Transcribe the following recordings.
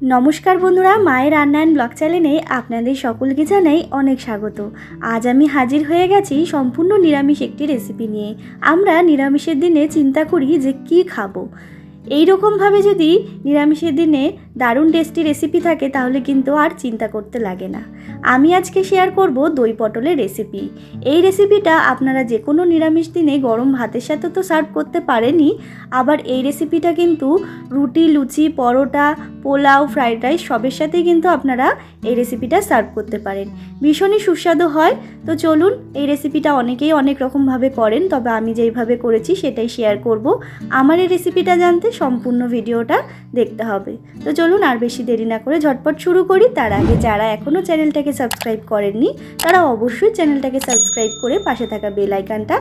নমস্কার বন্ধুরা, মায়ের রান্নায়ন ব্লগ চ্যানেলে আপনাদের সকলকে জানাই অনেক স্বাগত। আজ আমি হাজির হয়ে গেছি সম্পূর্ণ নিরামিষ একটি রেসিপি নিয়ে। আমরা নিরামিষের দিনে চিন্তা করি যে কি খাবো। এই রকমভাবে যদি নিরামিষের দিনে দারুণ টেস্টি রেসিপি থাকে তাহলে কিন্তু আর চিন্তা করতে লাগে না। আমি আজকে শেয়ার করব দই পটলের রেসিপি। এই রেসিপিটা আপনারা যে কোনো নিরামিষ দিনে গরম ভাতের সাথে তো সার্ভ করতে পারেনই, আবার এই রেসিপিটা কিন্তু রুটি, লুচি, পরোটা, পোলাও, ফ্রাইড রাইস সবের সাথেই কিন্তু আপনারা এই রেসিপিটা সার্ভ করতে পারেন। ভীষণই সুস্বাদু হয়। তো চলুন, এই রেসিপিটা অনেকেই অনেক রকমভাবে করেন, তবে আমি যেইভাবে করেছি সেটাই শেয়ার করব। আমার এই রেসিপিটা জানতে সম্পূর্ণ ভিডিওটা দেখতে হবে। তো চলুন আর বেশি দেরি না করে ঝটপট শুরু করি। তার আগে যারা এখনও চ্যানেলটাকে সাবস্ক্রাইব করেননি তারা অবশ্যই চ্যানেলটাকে সাবস্ক্রাইব করে পাশে থাকা বেল আইকনটা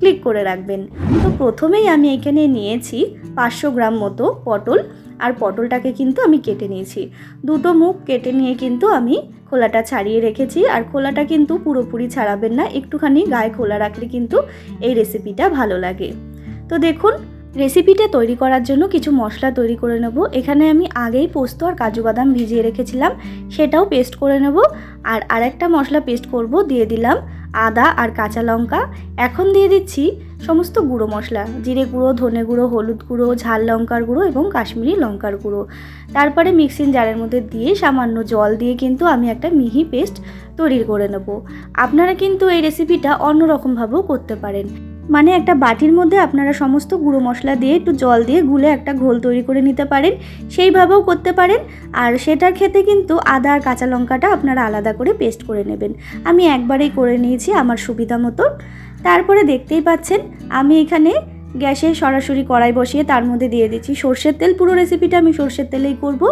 ক্লিক করে রাখবেন। তো প্রথমেই আমি এখানে নিয়েছি 500 গ্রাম মতো পটল, আর পটলটাকে কিন্তু আমি কেটে নিয়েছি। দুটো মুখ কেটে নিয়ে কিন্তু আমি খোলাটা ছাড়িয়ে রেখেছি। আর খোলাটা কিন্তু পুরোপুরি ছাড়াবেন না, একটুখানি গায়ে খোলা রাখলে কিন্তু এই রেসিপিটা ভালো লাগে। তো দেখুন, রেসিপিটা তৈরি করার জন্য কিছু মশলা তৈরি করে নেব। এখানে আমি আগেই পোস্ত আর কাজু বাদাম ভিজিয়ে রেখেছিলাম, সেটাও পেস্ট করে নেব। আর আরেকটা মশলা পেস্ট করব, দিয়ে দিলাম আদা আর কাঁচা লঙ্কা। এখন দিয়ে দিচ্ছি সমস্ত গুঁড়ো মশলা, জিরে গুঁড়ো, ধনে গুঁড়ো, হলুদ গুঁড়ো, ঝাল লঙ্কার গুঁড়ো এবং কাশ্মীরি লঙ্কার গুঁড়ো। তারপরে মিক্সিং জারের মধ্যে দিয়ে সামান্য জল দিয়ে কিন্তু আমি একটা মিহি পেস্ট তৈরি করে নেব। আপনারা কিন্তু এই রেসিপিটা অন্যরকমভাবেও করতে পারেন, মানে একটা বাটির মধ্যে আপনারা সমস্ত গুঁড়ো মশলা দিয়ে একটু জল দিয়ে গুলে একটা ঘোল তৈরি করে নিতে পারেন, সেইভাবেও করতে পারেন। আর সেটার ক্ষেত্রে কিন্তু আদা আর কাঁচা লঙ্কাটা আপনারা আলাদা করে পেস্ট করে নেবেন। আমি একবারেই করে নিয়েছি আমার সুবিধা মতো। তারপরে দেখতেই পাচ্ছেন আমি এখানে গ্যাসে সরাসরি কড়াই বসিয়ে তার মধ্যে দিয়ে দিচ্ছি সর্ষের তেল। পুরো রেসিপিটা আমি সর্ষের তেলেই করব।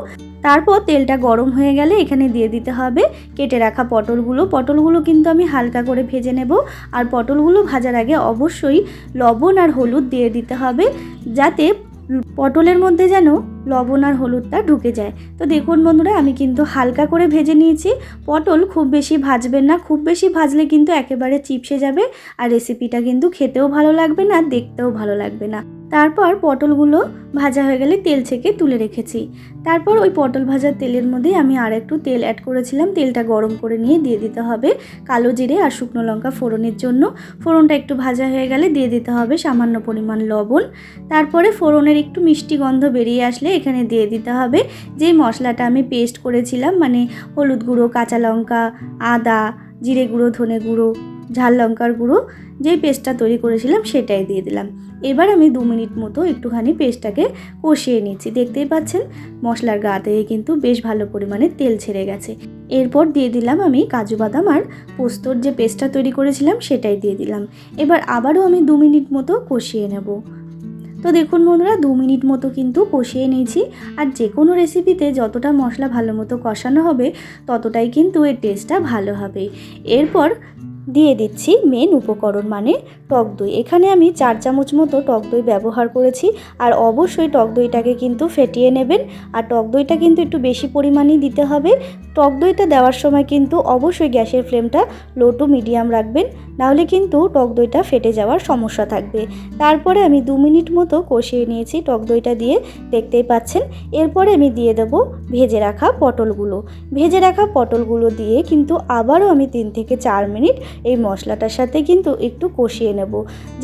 তারপর তেলটা গরম হয়ে গেলে এখানে দিয়ে দিতে হবে কেটে রাখা পটলগুলো কিন্তু আমি হালকা করে ভেজে নেব। আর পটলগুলো ভাজার আগে অবশ্যই লবণ আর হলুদ দিয়ে দিতে হবে, যাতে পটলের মধ্যে যেন লবণ আর হলুদটা ঢুকে যায়। তো দেখুন বন্ধুরা, আমি কিন্তু হালকা করে ভেজে নিয়েছি। পটল খুব বেশি ভাজবেন না, খুব বেশি ভাজলে কিন্তু একেবারে চিপসে যাবে আর রেসিপিটা কিন্তু খেতেও ভালো লাগবে না, দেখতেও ভালো লাগবে না। তারপর পটলগুলো ভাজা হয়ে গেলে তেল ছেঁকে তুলে রেখেছি। তারপর ওই পটল ভাজার তেলের মধ্যেই আমি আর একটু তেল অ্যাড করেছিলাম। তেলটা গরম করে নিয়ে দিয়ে দিতে হবে কালো জিরে আর শুকনো লঙ্কা ফোড়নের জন্য। ফোড়নটা একটু ভাজা হয়ে গেলে দিয়ে দিতে হবে সামান্য পরিমাণ লবণ। তারপরে ফোড়নের একটু মিষ্টি গন্ধ বেরিয়ে আসলে এখানে দিয়ে দিতে হবে যে মশলাটা আমি পেস্ট করেছিলাম, মানে হলুদ গুঁড়ো, কাঁচা লঙ্কা, আদা, জিরে গুঁড়ো, ধনে গুঁড়ো, ঝাল লঙ্কার গুঁড়ো, যেই পেস্টটা তৈরি করেছিলাম সেটাই দিয়ে দিলাম। এবার আমি 2 মিনিট মতো একটুখানি পেস্টটাকে কষিয়ে নিচ্ছি। দেখতেই পাচ্ছেন মশলার গা থেকে কিন্তু বেশ ভালো পরিমাণে তেল ছেড়ে গেছে। এরপর দিয়ে দিলাম আমি কাজু বাদাম আর পোস্তর যে পেস্টটা তৈরি করেছিলাম সেটাই দিয়ে দিলাম। এবার আবারও আমি 2 মিনিট মতো কষিয়ে নেব। তো দেখুন বন্ধুরা, 2 মিনিট মতো কিন্তু কষিয়ে নিয়েছি। আর যে কোনো রেসিপিতে যতটা মশলা ভালো মতো কষানো হবে ততটাই কিন্তু এর টেস্টটা ভালো হবে। এরপর দিয়ে দিচ্ছি মেন উপকরণ, মানে টক দই। এখানে আমি 4 চামচ মতো টক দই ব্যবহার করেছি। আর অবশ্যই টক দইটাকে কিন্তু ফেটিয়ে নেবেন। আর টক দইটা কিন্তু একটু বেশি পরিমাণেই দিতে হবে। টক দইটা দেওয়ার সময় কিন্তু অবশ্যই গ্যাসের ফ্লেমটা লো টু মিডিয়াম রাখবেন, নাহলে কিন্তু টক দইটা ফেটে যাওয়ার সমস্যা থাকবে। তারপরে আমি 2 মিনিট মতো কষিয়ে নিয়েছি টক দইটা দিয়ে, দেখতেই পাচ্ছেন। এরপরে আমি দিয়ে দেব ভেজে রাখা পটলগুলো দিয়ে কিন্তু আবারও আমি 3 থেকে 4 মিনিট এই মশলাটার সাথে কিন্তু একটু কষিয়ে নেব,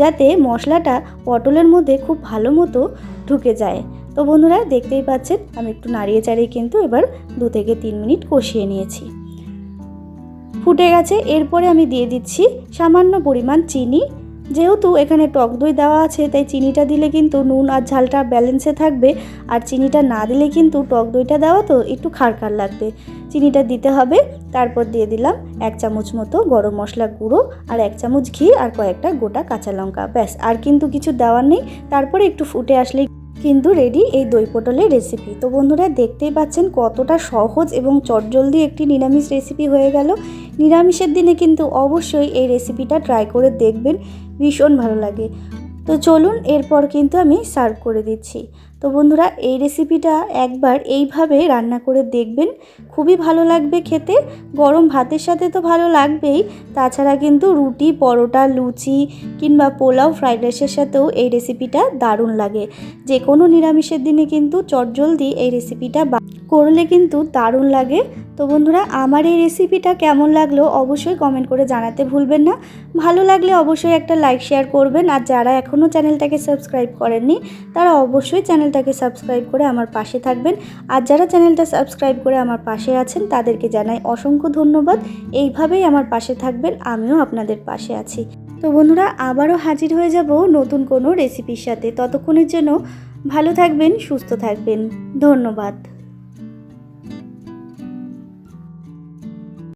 যাতে মশলাটা পটলের মধ্যে খুব ভালো মতো ঢুকে যায়। তো বন্ধুরা দেখতেই পাচ্ছেন আমি একটু নাড়িয়ে চাড়িয়ে কিন্তু এবার 2 থেকে 3 মিনিট কষিয়ে নিয়েছি। ফুটে গেছে। এরপরে আমি দিয়ে দিচ্ছি সামান্য পরিমাণ চিনি। যেহেতু এখানে টক দই দেওয়া আছে তাই চিনিটা দিলে কিন্তু নুন আর ঝালটা ব্যালেন্সে থাকবে। আর চিনিটা না দিলে কিন্তু টক দইটা দেওয়া তো একটু খারখার লাগবে, চিনিটা দিতে হবে। তারপর দিয়ে দিলাম 1 চামচ মতো গরম মশলা গুঁড়ো আর 1 চামচ ঘি আর কয়েকটা গোটা কাঁচা লঙ্কা, ব্যাস আর কিন্তু কিছু দেওয়ার নেই। তারপরে একটু ফুটে আসলেই কিন্তু রেডি এই দই পটলের রেসিপি। তো বন্ধুরা দেখতেই পাচ্ছেন কতটা সহজ এবং চটজলদি একটি নিরামিষ রেসিপি হয়ে গেল। নিরামিষের দিনে কিন্তু অবশ্যই এই রেসিপিটা ট্রাই করে দেখবেন, ভীষণ ভালো লাগে। তো চলুন এরপর কিন্তু আমি সার্ভ করে দিচ্ছি। তো তো বন্ধুরা এই রেসিপিটা একবার এইভাবে রান্না করে দেখবেন, খুবই ভালো লাগবে খেতে। গরম ভাতের সাথে তো ভালো লাগবেই, তাছাড়া কিন্তু রুটি, পরোটা, লুচি কিংবা পোলাও, ফ্রাইড রাইসের সাথেও এই রেসিপিটা দারুণ লাগে। যে কোনো নিরামিষের দিনে কিন্তু চটজলদি এই রেসিপিটা করলে কিন্তু দারুণ লাগে। তো বন্ধুরা আমার এই রেসিপিটা কেমন লাগলো অবশ্যই কমেন্ট করে জানাতে ভুলবেন না। ভালো লাগলে অবশ্যই একটা লাইক শেয়ার করবেন, আর যারা এখনও চ্যানেলটাকে সাবস্ক্রাইব করেননি তারা অবশ্যই চ্যানেলটাকে সাবস্ক্রাইব করে আমার পাশে থাকবেন। আর যারা চ্যানেলটা সাবস্ক্রাইব করে আমার পাশে আছেন তাদেরকে জানাই অসংখ্য ধন্যবাদ। এইভাবেই আমার পাশে থাকবেন, আমিও আপনাদের পাশে আছি। তো বন্ধুরা আবারও হাজির হয়ে যাব নতুন কোনো রেসিপির সাথে। ততক্ষণের জন্য ভালো থাকবেন, সুস্থ থাকবেন। ধন্যবাদ।